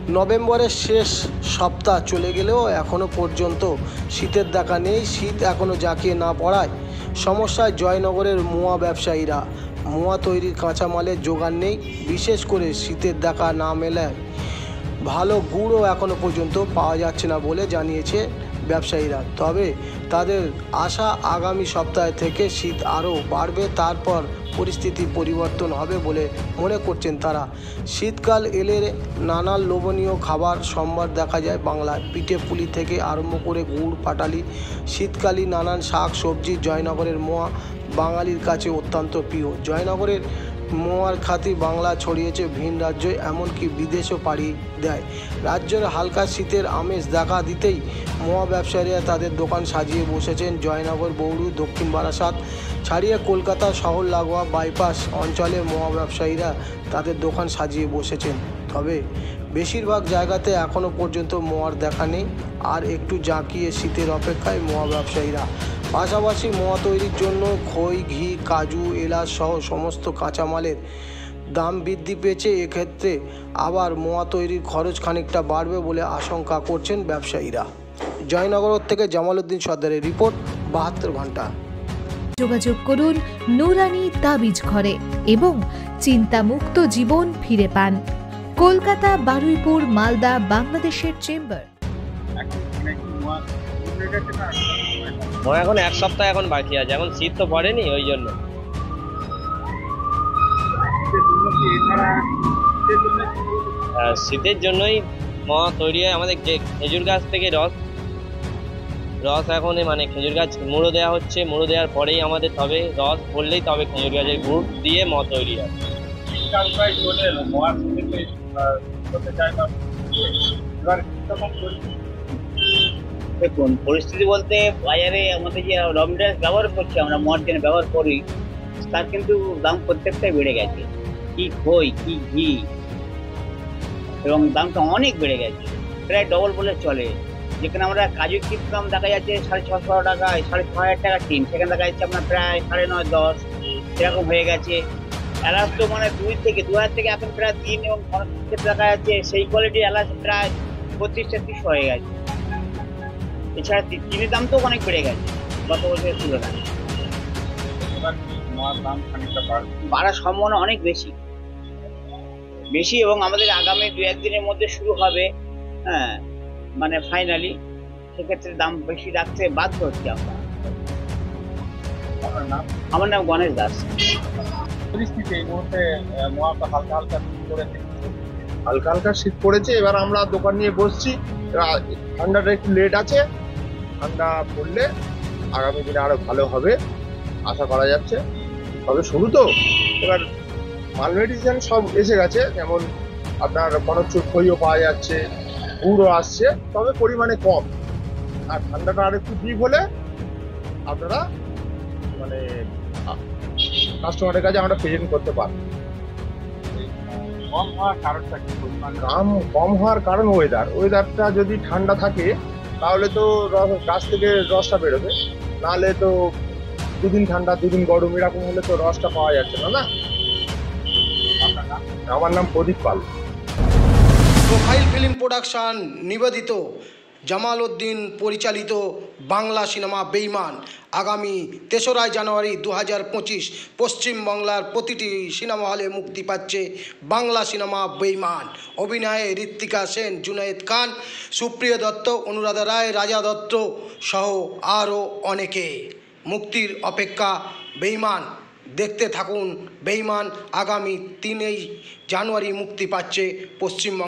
নভেম্বরের শেষ সপ্তাহ চলে গেলেও এখনও পর্যন্ত শীতের দেখা নেই। শীত এখনও জাঁকিয়ে না পড়ায় সমস্যায় জয়নগরের মোয়া ব্যবসায়ীরা। মোয়া তৈরির কাঁচামালের জোগান নেই, বিশেষ করে শীতের দেখা না মেলায় ভালো গুড়ও এখনও পর্যন্ত পাওয়া যাচ্ছে না বলে জানিয়েছে ব্যবসায়ীরা। তবে তাদের আশা আগামী সপ্তাহ থেকে শীত আরও বাড়বে, তারপর পরিস্থিতি পরিবর্তন হবে বলে মনে করছেন তারা। শীতকাল এলে নানান লোভনীয় খাবার সম্ভার দেখা যায় বাংলায়। পিঠে পুলি থেকে আরম্ভ করে গুড় পাটালি, শীতকালীন নানান শাক সবজি। জয়নগরের মোয়া বাঙালির কাছে অত্যন্ত প্রিয়। জয়নগরের মোয়ার খ্যাতি বাংলা ছড়িয়েছে ভিন রাজ্যে, এমনকি বিদেশও পাড়ি দেয়। রাজ্যের হালকা শীতের আমেজ দেখা দিতেই মোয়া ব্যবসায়ীরা তাদের দোকান সাজিয়ে বসেছেন। জয়নগর, বৌড়ু, দক্ষিণ বারাসাত ছাড়িয়ে কলকাতা শহর লাগোয়া বাইপাস অঞ্চলে মোয়া ব্যবসায়ীরা তাদের দোকান সাজিয়ে বসেছেন। তবে বেশিরভাগ জায়গাতে এখনও পর্যন্ত মোয়ার দেখা নেই, আর একটু জাঁকিয়ে শীতের অপেক্ষায় মোয়া ব্যবসায়ীরা। পাশাপাশি মোয়া তৈরির জন্য খই, ঘি, কাজু, এলাচ সহ সমস্ত কাঁচামালের দাম বৃদ্ধি পেয়েছে। এক্ষেত্রে আবার মোয়া তৈরির খরচ খানিকটা বাড়বে বলে আশঙ্কা করছেন ব্যবসায়ীরা। জয়নগর থেকে জামাল উদ্দিন সর্দারের রিপোর্ট, 72 ঘন্টা। যোগাযোগ করুন নুরানি তাবিজ ঘরে এবং চিন্তামুক্ত জীবন ফিরে পান। কলকাতা, বারুইপুর, মালদা, বাংলাদেশের চেম্বার। এখন এক সপ্তাহ এখন বাকি আছে, এখন শীত তো পড়েনি, ওই জন্য। শীতের জন্যই মোয়া তৈরি হয়। আমাদের যে খেজুর গাছ থেকে রস এখন মানে খেজুর গাছ মুড়ো দেওয়া হচ্ছে, মুড়ো দেওয়ার পরেই আমাদের তবে রস পড়লেই তবে খেজুর গাছের গুড় দিয়ে মোয়া তৈরি হয়। দেখুন, পরিস্থিতি বলতে বাজারে আমাদের যে র মেটেরিয়াল ব্যবহার করছি, আমরা মোয়ার জন্য ব্যবহার করি, তার কিন্তু দাম প্রত্যেকটাই বেড়ে গেছে। কি খই, কি ঘি, এবং দামটা অনেক বেড়ে গেছে, প্রায় ডবল বলে চলে। যেখানে আমরা কাজু কিনতাম দেখা যাচ্ছে 650 টাকায়, 6500 টাকা টিন, সেখানে দেখা যাচ্ছে আপনার প্রায় 9.5 10 এরকম হয়ে গেছে। এলাচ তো মানে 2000 থেকে এখন প্রায় 3 এবং 50 টাকা যাচ্ছে। সেই কোয়ালিটির এলাচ প্রায় 32-33 হয়ে গেছে। এছাড়া চিনির দাম তো অনেক বেড়ে গেছে গত বছরের তুলনায়। বাড়ার সম্ভাবনা অনেক বেশি, এবং আমাদের আগামী 2-1 দিনের মধ্যে শুরু হবে। হ্যাঁ, মানে ফাইনালি সেক্ষেত্রে দাম বেশি রাখতে বাধ্য হচ্ছি আমরা। আমার নাম গণেশ দাস। পরিস্থিতি এই মুহূর্তে হালকা হালকা শীত পড়েছে। এবার আমরা দোকান নিয়ে বসছি, ঠান্ডাটা একটু লেট আছে। ঠান্ডা পড়লে আগামী দিনে আরো ভালো হবে আশা করা যাচ্ছে। তবে শুরু তো, এবার মাল মেডিসিন সব এসে গেছে, যেমন আপনার কনকচুর খইও পাওয়া যাচ্ছে, গুড়ও আসছে, তবে পরিমাণে কম। আর ঠান্ডাটা আর একটু ডিপ হলে আপনারা মানে কাস্টমারের কাছে আমরা প্রেজেন্ট করতে পারবো। দাম কম হওয়ার কারণ ওয়েদারটা যদি ঠান্ডা থাকে তাহলে তো গাছ থেকে রসটা বেরোবে, নাহলে তো দুদিন ঠান্ডা দুদিন গরম এরকম হলে তো রসটা পাওয়া যাচ্ছে না। আমার নাম প্রদীপ পাল। প্রোফাইল ফিল্ম প্রোডাকশন নিবেদিত, জামাল উদ্দিন পরিচালিত বাংলা সিনেমা বেঈমান আগামী 3রা জানুয়ারি 2025 পশ্চিমবাংলার প্রতিটি সিনেমা হলে মুক্তি পাচ্ছে বাংলা সিনেমা বেঈমান। অভিনয়ে ঋত্বিকা সেন, জুনায়েদ খান, সুপ্রিয়া দত্ত, অনুরাধা রায়, রাজা দত্ত সহ আরও অনেকে। মুক্তির অপেক্ষা বেঈমান। দেখতে থাকুন বেঈমান। আগামী 3 জানুয়ারি মুক্তি পাচ্ছে পশ্চিমবঙ্গ।